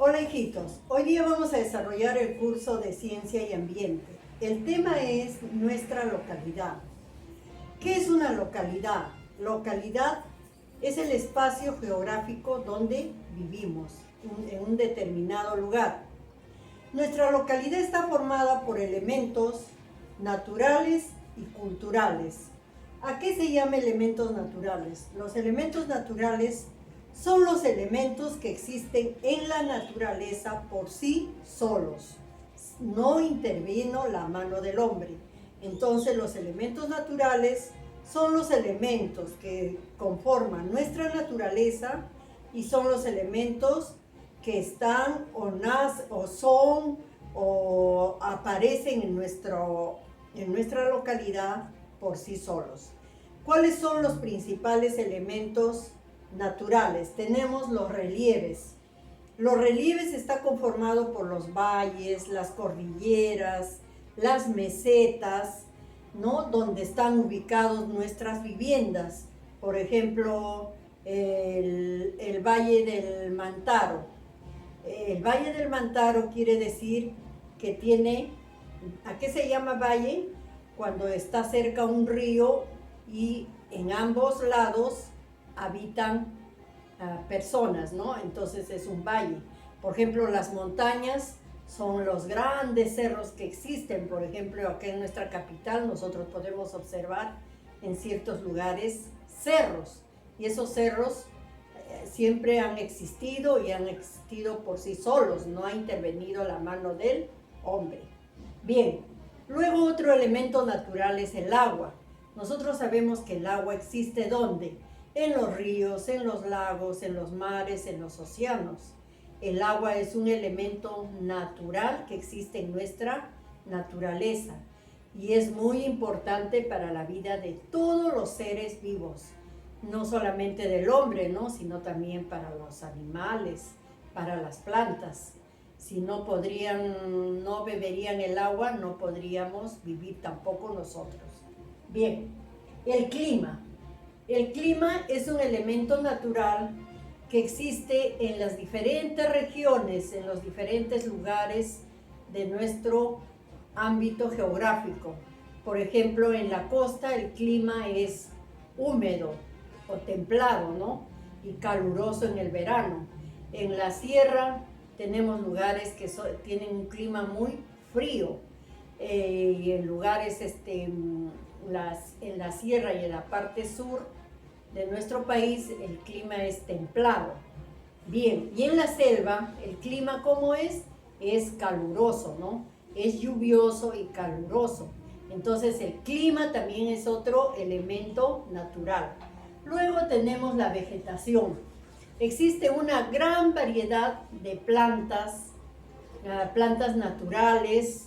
Hola hijitos, hoy día vamos a desarrollar el curso de Ciencia y Ambiente. El tema es nuestra localidad. ¿Qué es una localidad? Localidad es el espacio geográfico donde vivimos, en un determinado lugar. Nuestra localidad está formada por elementos naturales y culturales. ¿A qué se llama elementos naturales? Los elementos naturales son los elementos que existen en la naturaleza por sí solos. No intervino la mano del hombre. Entonces los elementos naturales son los elementos que conforman nuestra naturaleza y son los elementos que están o son o aparecen en nuestra localidad por sí solos. ¿Cuáles son los principales elementos naturales? Tenemos los relieves. Los relieves está conformado por los valles, las cordilleras, las mesetas, ¿no? Donde están ubicados nuestras viviendas. Por ejemplo, el Valle del Mantaro. El Valle del Mantaro quiere decir que tiene, ¿a qué se llama valle? Cuando está cerca un río y en ambos lados habitan personas, ¿no? Entonces es un valle. Por ejemplo, las montañas son los grandes cerros que existen. Por ejemplo, acá en nuestra capital nosotros podemos observar en ciertos lugares cerros. Y esos cerros siempre han existido y han existido por sí solos. No ha intervenido la mano del hombre. Bien, luego otro elemento natural es el agua. Nosotros sabemos que el agua existe ¿dónde? En los ríos, en los lagos, en los mares, en los océanos. El agua es un elemento natural que existe en nuestra naturaleza y es muy importante para la vida de todos los seres vivos, no solamente del hombre, ¿no? Sino también para los animales, para las plantas. Si no beberían el agua, no podríamos vivir tampoco nosotros. Bien, el clima. El clima es un elemento natural que existe en las diferentes regiones, en los diferentes lugares de nuestro ámbito geográfico. Por ejemplo, en la costa el clima es húmedo o templado, ¿no? Y caluroso en el verano. En la sierra tenemos lugares que tienen un clima muy frío y en lugares, en la sierra y en la parte sur de nuestro país el clima es templado. Bien, y en la selva el clima ¿cómo es? Es caluroso, ¿no? Es lluvioso y caluroso. Entonces el clima también es otro elemento natural. Luego tenemos la vegetación. Existe una gran variedad de plantas naturales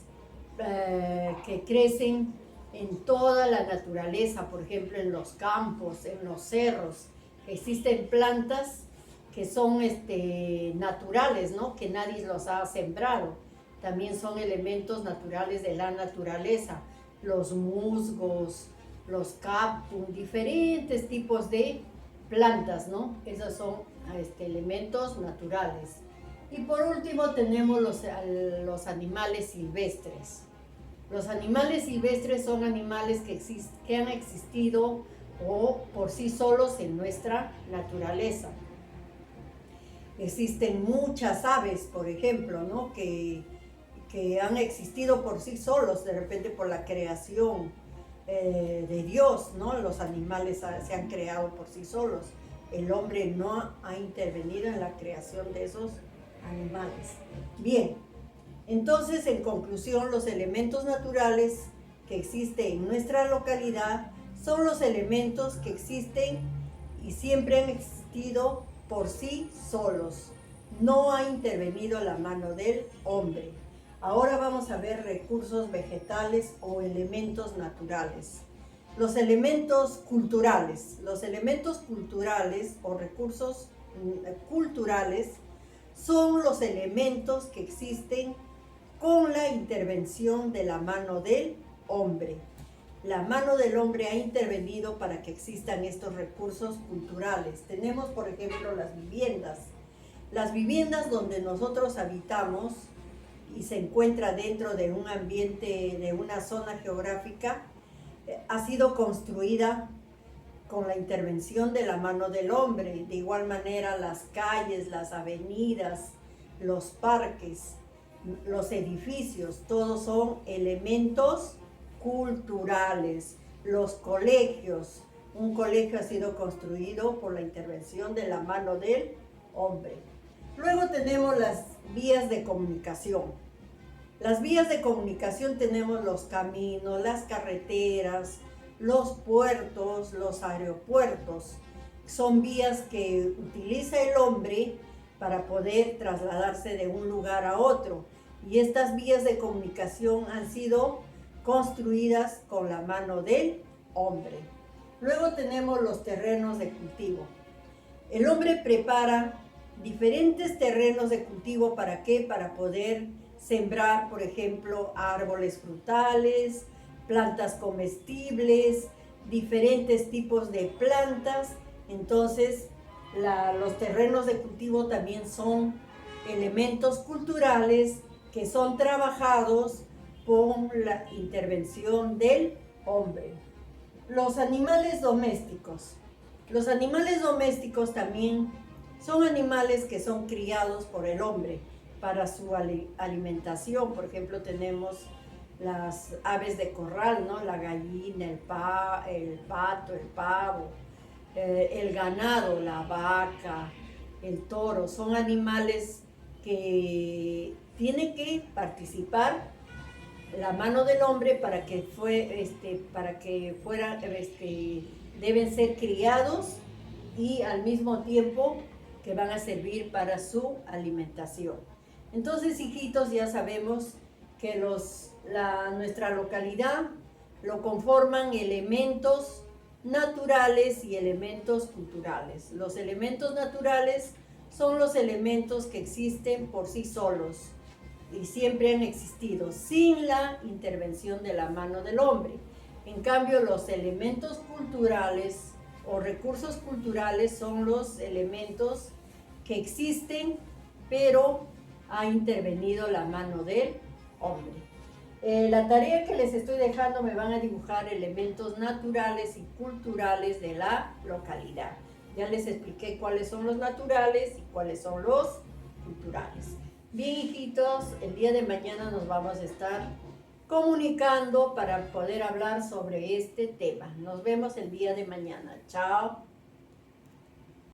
que crecen en toda la naturaleza, por ejemplo en los campos, en los cerros. Existen plantas que son naturales, ¿no? Que nadie los ha sembrado. También son elementos naturales de la naturaleza. Los musgos, los cactus, diferentes tipos de plantas, ¿no? Esos son elementos naturales. Y por último tenemos los animales silvestres. Los animales silvestres son animales que han existido o por sí solos en nuestra naturaleza. Existen muchas aves, por ejemplo, ¿no? que han existido por sí solos, de repente por la creación de Dios, ¿no? Los animales se han creado por sí solos. El hombre no ha intervenido en la creación de esos animales. Bien, entonces en conclusión, los elementos naturales que existen en nuestra localidad son los elementos que existen y siempre han existido por sí solos. No ha intervenido la mano del hombre. Ahora vamos a ver recursos vegetales o elementos naturales. Los elementos culturales. Los elementos culturales o recursos culturales son los elementos que existen con la intervención de la mano del hombre. La mano del hombre ha intervenido para que existan estos recursos culturales. Tenemos, por ejemplo, las viviendas. Las viviendas donde nosotros habitamos y se encuentra dentro de un ambiente, de una zona geográfica, ha sido construida con la intervención de la mano del hombre. De igual manera, las calles, las avenidas, los parques, los edificios, todos son elementos culturales. Los colegios, un colegio ha sido construido por la intervención de la mano del hombre. Luego tenemos las vías de comunicación. Las vías de comunicación tenemos los caminos, las carreteras, los puertos, los aeropuertos. Son vías que utiliza el hombre para poder trasladarse de un lugar a otro. Y estas vías de comunicación han sido construidas con la mano del hombre. Luego tenemos los terrenos de cultivo. El hombre prepara diferentes terrenos de cultivo. ¿Para qué? Para poder sembrar, por ejemplo, árboles frutales, plantas comestibles, diferentes tipos de plantas. Entonces, los terrenos de cultivo también son elementos culturales que son trabajados con la intervención del hombre. Los animales domésticos. Los animales domésticos también son animales que son criados por el hombre para su alimentación. Por ejemplo, tenemos las aves de corral, ¿no? La gallina, el pato, el pavo, el ganado, la vaca, el toro. Son animales que tienen que participar la mano del hombre para que fueran, deben ser criados y al mismo tiempo que van a servir para su alimentación. Entonces, hijitos, ya sabemos que nuestra localidad lo conforman elementos naturales y elementos culturales. Los elementos naturales son los elementos que existen por sí solos y siempre han existido sin la intervención de la mano del hombre. En cambio, los elementos culturales o recursos culturales son los elementos que existen, pero ha intervenido la mano del hombre. La tarea que les estoy dejando, me van a dibujar elementos naturales y culturales de la localidad. Ya les expliqué cuáles son los naturales y cuáles son los culturales. Bien, hijitos, el día de mañana nos vamos a estar comunicando para poder hablar sobre este tema. Nos vemos el día de mañana. Chao.